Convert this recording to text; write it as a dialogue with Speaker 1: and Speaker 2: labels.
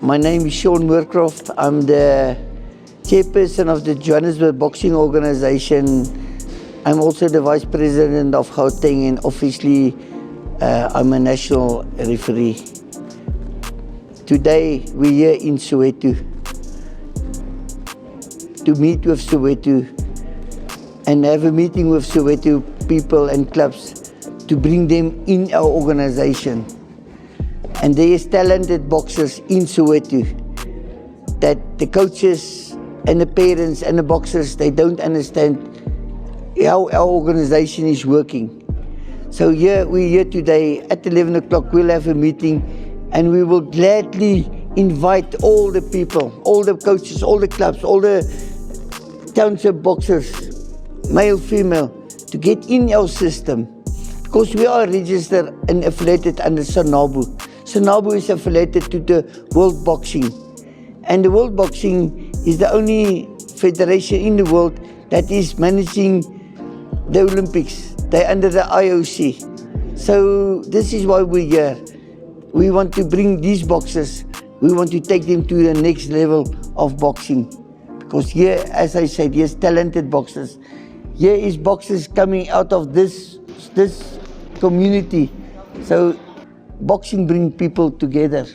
Speaker 1: My name is Sean Moorcroft. I'm the chairperson of the Johannesburg Boxing Organization. I'm also the vice president of Gauteng, and obviously I'm a national referee. Today we're here in Soweto to meet with Soweto and have a meeting with Soweto people and clubs to bring them in our organization. And there is talented boxers in Soweto that the coaches and the parents and the boxers, they don't understand how our organization is working. So we're here today at 11 o'clock, we'll have a meeting and we will gladly invite all the people, all the coaches, all the clubs, all the township boxers, male, female, to get in our system. Because we are registered and affiliated under SANABU. SANABU is affiliated to the World Boxing. And the World Boxing is the only federation in the world that is managing the Olympics. They're under the IOC. So this is why we're here. We want to bring these boxers, we want to take them to the next level of boxing. Because here, as I said, here's talented boxers. Here is boxers coming out of this community. So boxing brings people together.